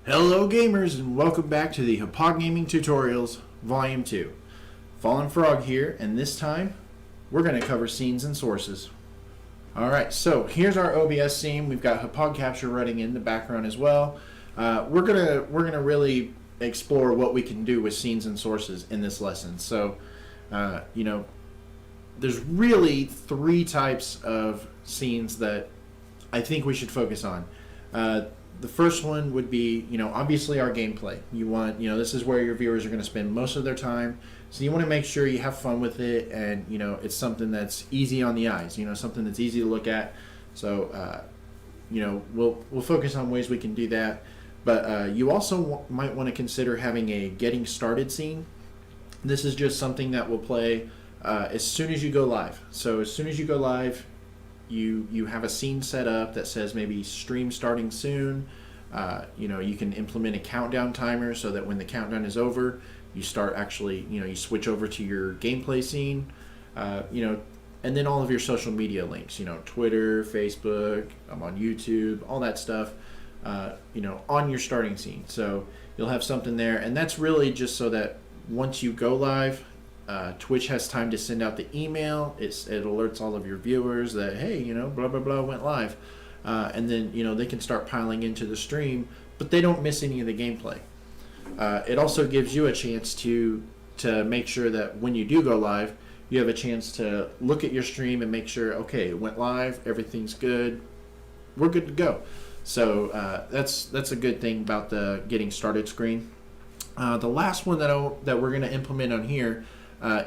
Hello gamers and welcome back to the Hauppauge Gaming Tutorials Volume 2. Fallen Frog here, and this time we're going to cover scenes and sources. Alright, so here's our O.B.S scene. We've got Hauppauge capture running in the background as well. We're gonna really explore what we can do with scenes and sources in this lesson. So, there's really three types of scenes that I think we should focus on. The first one would be, obviously our gameplay. You want, this is where your viewers are going to spend most of their time. So you want to make sure you have fun with it, and it's something that's easy on the eyes. Something that's easy to look at. So, we'll focus on ways we can do that. But you also might want to consider having a getting started scene. This is just something that will play as soon as you go live. So as soon as you go live, you have a scene set up that says maybe stream starting soon. You can implement a countdown timer so that when the countdown is over, you start actually, you switch over to your gameplay scene, and then all of your social media links, Twitter, Facebook, I'm on YouTube, all that stuff, on your starting scene. So you'll have something there, and that's really just so that once you go live, Twitch has time to send out the email. It alerts all of your viewers that, hey, blah, blah, blah went live. And then, they can start piling into the stream, but they don't miss any of the gameplay. It also gives you a chance to make sure that when you do go live, you have a chance to look at your stream and make sure, okay, it went live, everything's good, we're good to go. So that's a good thing about the getting started screen. The last one that we're going to implement on here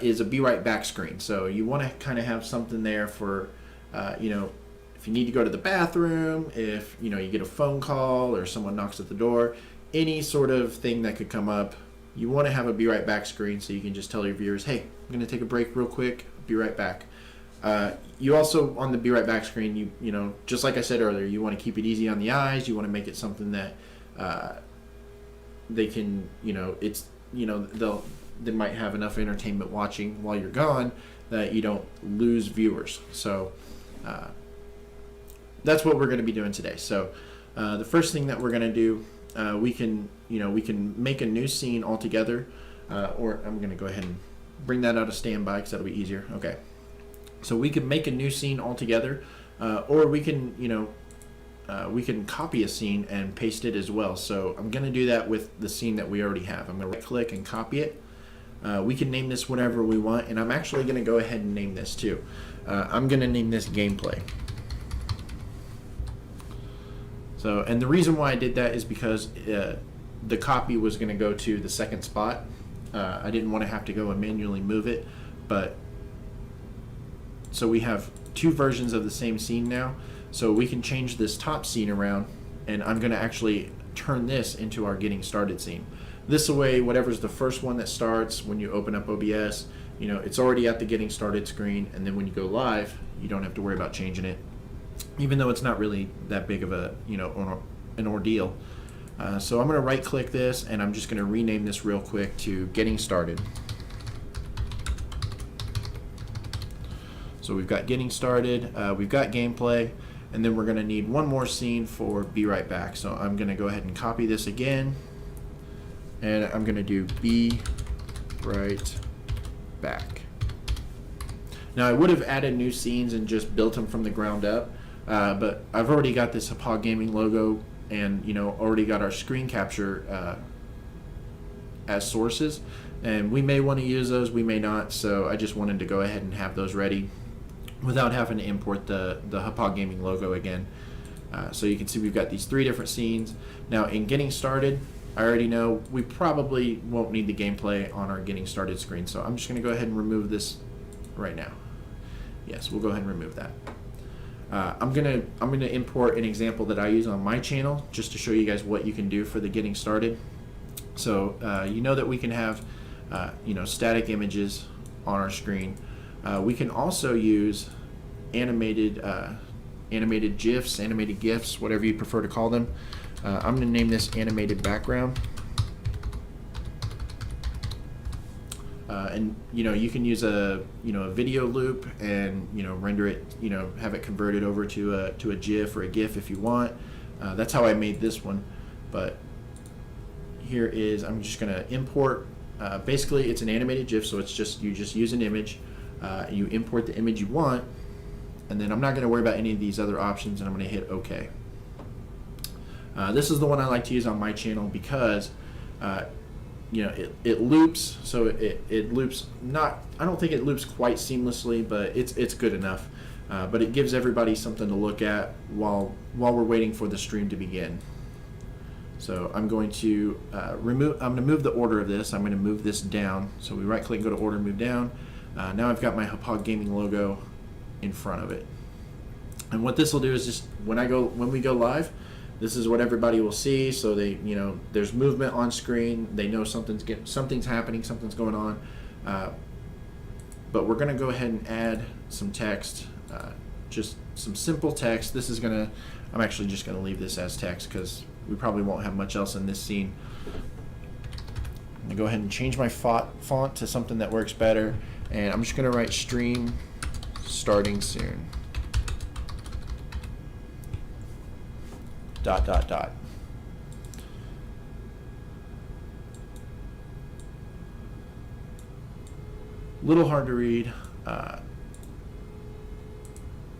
is a be right back screen. So you want to kind of have something there for, if you need to go to the bathroom, if you get a phone call or someone knocks at the door, any sort of thing that could come up, you want to have a be right back screen so you can just tell your viewers, hey, I'm going to take a break real quick, be right back. You also, on the be right back screen, just like I said earlier, you want to keep it easy on the eyes. You want to make it something that they can, they might have enough entertainment watching while you're gone that you don't lose viewers. So that's what we're going to be doing today. So the first thing that we're going to do, we can make a new scene altogether, or I'm going to go ahead and bring that out of standby because that'll be easier. Okay. So we can make a new scene altogether, or we can copy a scene and paste it as well. So I'm going to do that with the scene that we already have. I'm going to right click and copy it. We can name this whatever we want, and I'm actually going to go ahead and name this too. I'm going to name this gameplay. So, and the reason why I did that is because the copy was going to go to the second spot. I didn't want to have to go and manually move it, but so we have two versions of the same scene now. So we can change this top scene around, and I'm going to actually turn this into our getting started scene. This way, whatever's the first one that starts when you open up O.B.S, it's already at the getting started screen, and then when you go live, you don't have to worry about changing it, even though it's not really that big of a, an ordeal. So I'm going to right click this, and I'm just going to rename this real quick to getting started. So we've got getting started, we've got gameplay, and then we're going to need one more scene for be right back. So I'm going to go ahead and copy this again, and I'm going to do be right back. Now I would have added new scenes and just built them from the ground up, but I've already got this Hauppauge Gaming logo and already got our screen capture as sources, and we may want to use those, we may not. So I just wanted to go ahead and have those ready without having to import the Hauppauge Gaming logo again. So you can see we've got these three different scenes. Now in getting started, I already know we probably won't need the gameplay on our getting started screen, so I'm just going to go ahead and remove this right now. Yes, we'll go ahead and remove that. I'm gonna import an example that I use on my channel just to show you guys what you can do for the getting started. So that we can have static images on our screen. We can also use animated GIFs, animated GIFs, whatever you prefer to call them. I'm going to name this animated background. And you can use a video loop and render it, have it converted over to a GIF or a GIF if you want. That's how I made this one, but here is I'm just going to import. Basically, it's an animated GIF, so it's just you just use an image, you import the image you want, and then I'm not going to worry about any of these other options, and I'm going to hit OK. This is the one I like to use on my channel because it loops, so it loops not. I don't think it loops quite seamlessly, but it's good enough. But it gives everybody something to look at while we're waiting for the stream to begin. So I'm going to move the order of this. I'm going to move this down. So we right click, go to order, move down. Now I've got my Hauppauge Gaming logo in front of it. And what this will do is just when we go live, this is what everybody will see. So there's movement on screen. They know something's happening, something's going on. But we're going to go ahead and add some text, just some simple text. I'm actually just going to leave this as text because we probably won't have much else in this scene. I'm going to go ahead and change my font to something that works better. And I'm just going to write stream starting soon. ... Little hard to read.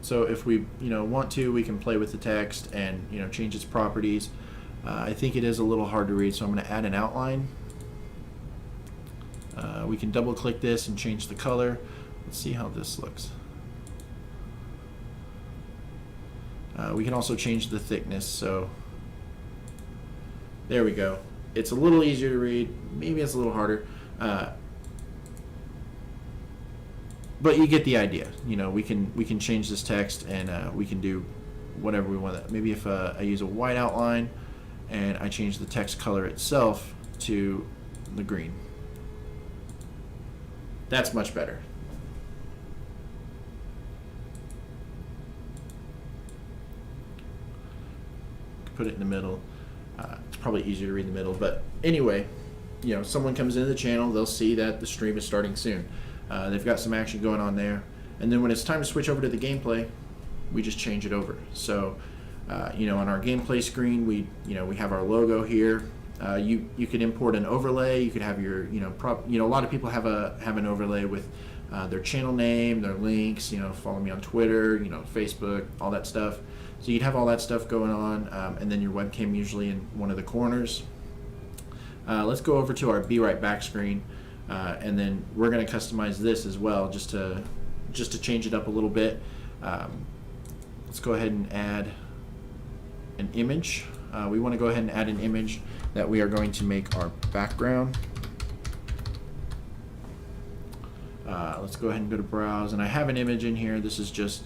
So if we want to, we can play with the text and change its properties. I think it is a little hard to read, so I'm going to add an outline. We can double click this and change the color. Let's see how this looks. We can also change the thickness, so there we go. It's a little easier to read. Maybe it's a little harder. But you get the idea. We can change this text and we can do whatever we want. Maybe if I use a white outline and I change the text color itself to the green. That's much better. Put it in the middle. It's probably easier to read in the middle, but anyway, someone comes into the channel, they'll see that the stream is starting soon. They've got some action going on there, and then when it's time to switch over to the gameplay, we just change it over. So, on our gameplay screen, we have our logo here. You could import an overlay. You could have your a lot of people have an overlay with their channel name, their links. Follow me on Twitter, Facebook, all that stuff. So you'd have all that stuff going on, and then your webcam usually in one of the corners. Let's go over to our Be Right Back screen, and then we're going to customize this as well, just to change it up a little bit. Let's go ahead and add an image. We want to go ahead and add an image that we are going to make our background. Let's go ahead and go to browse, and I have an image in here. This is just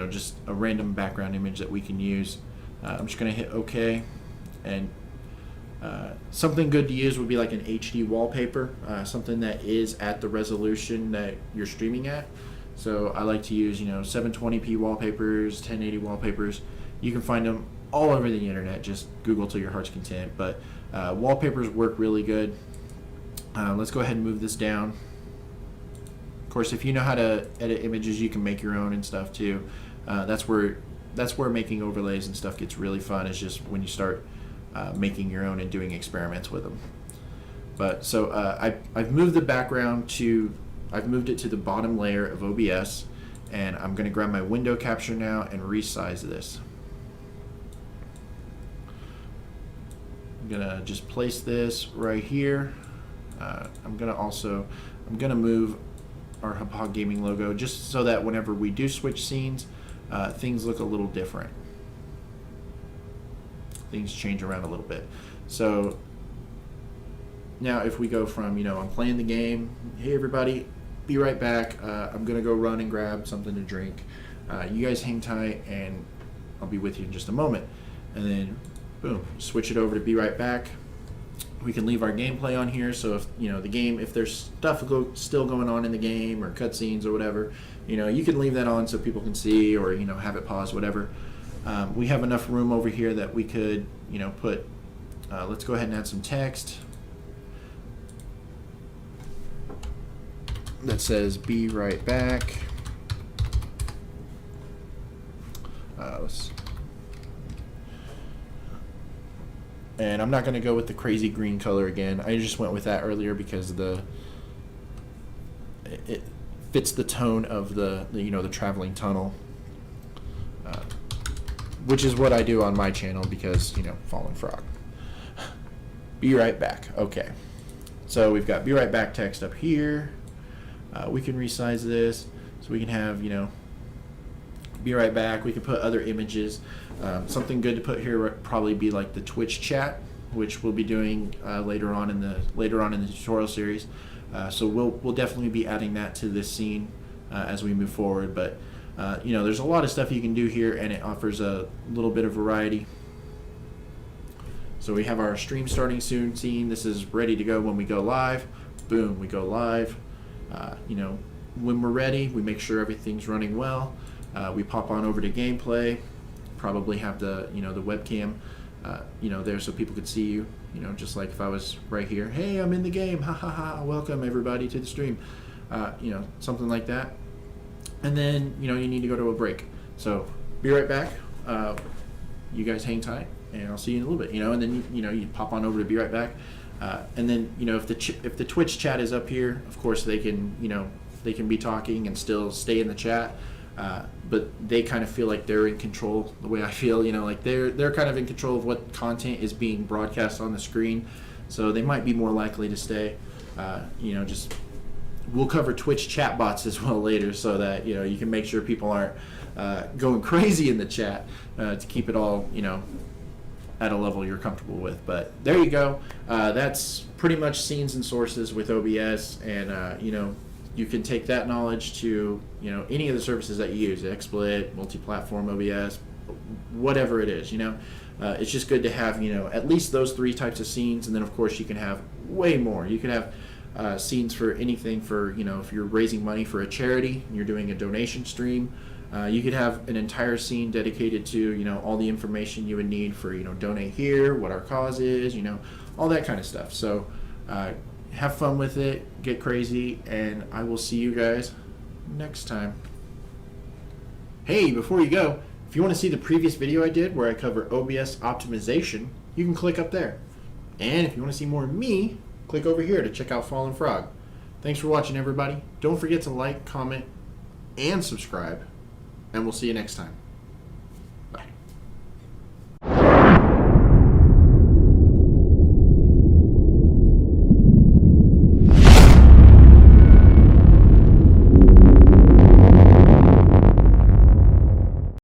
just a random background image that we can use. I'm just going to hit OK, and something good to use would be like an HD wallpaper, something that is at the resolution that you're streaming at. So I like to use 720p wallpapers, 1080 wallpapers. You can find them all over the internet. Just Google till your heart's content. But wallpapers work really good. Let's go ahead and move this down. Of course, if you know how to edit images, you can make your own and stuff too. That's where making overlays and stuff gets really fun. Is just when you start making your own and doing experiments with them. But so I've moved the background I've moved it to the bottom layer of O.B.S, and I'm going to grab my window capture now and resize this. I'm going to just place this right here. I'm going to move our Hauppauge Gaming logo just so that whenever we do switch scenes, things look a little different. Things change around a little bit. So now if we go from, I'm playing the game, hey everybody, be right back, I'm going to go run and grab something to drink. You guys hang tight and I'll be with you in just a moment. And then, boom, switch it over to be right back. We can leave our gameplay on here, so if if there's stuff still going on in the game or cutscenes or whatever, you can leave that on so people can see, or have it pause, whatever. We have enough room over here that we could put. Let's go ahead and add some text that says "Be right back." And I'm not going to go with the crazy green color again. I just went with that earlier because it fits the tone of the traveling tunnel, which is what I do on my channel because, Fallen Frog. Be right back. Okay. So we've got be right back text up here. We can resize this so we can have, be right back. We can put other images. Something good to put here would probably be like the Twitch chat, which we'll be doing later on in the tutorial series. So we'll definitely be adding that to this scene as we move forward. But there's a lot of stuff you can do here, and it offers a little bit of variety. So we have our stream starting soon scene. This is ready to go when we go live. Boom, we go live. When we're ready, we make sure everything's running well. We pop on over to gameplay. Probably have the the webcam there so people could see you, just like if I was right here. Hey, I'm in the game. Ha ha ha. Welcome everybody to the stream. Something like that. And then you need to go to a break. So be right back. You guys hang tight, and I'll see you in a little bit. And then you pop on over to be right back. And then if the Twitch chat is up here, of course they can they can be talking and still stay in the chat. But they kind of feel like they're in control the way I feel, like they're kind of in control of what content is being broadcast on the screen. So they might be more likely to stay. Just we'll cover Twitch chat bots as well later so that, you can make sure people aren't going crazy in the chat to keep it all, at a level you're comfortable with. But there you go. That's pretty much scenes and sources with O.B.S. And, you can take that knowledge to any of the services that you use, XSplit, multi-platform OBS, whatever it is. It's just good to have at least those 3 types of scenes, and then of course you can have way more. You can have scenes for anything. For if you're raising money for a charity and you're doing a donation stream, you could have an entire scene dedicated to all the information you would need for donate here, what our cause is, all that kind of stuff. So. Have fun with it, get crazy, and I will see you guys next time. Hey, before you go, if you want to see the previous video I did where I cover OBS optimization, you can click up there. And if you want to see more of me, click over here to check out Fallen Frog. Thanks for watching, everybody. Don't forget to like, comment, and subscribe, and we'll see you next time.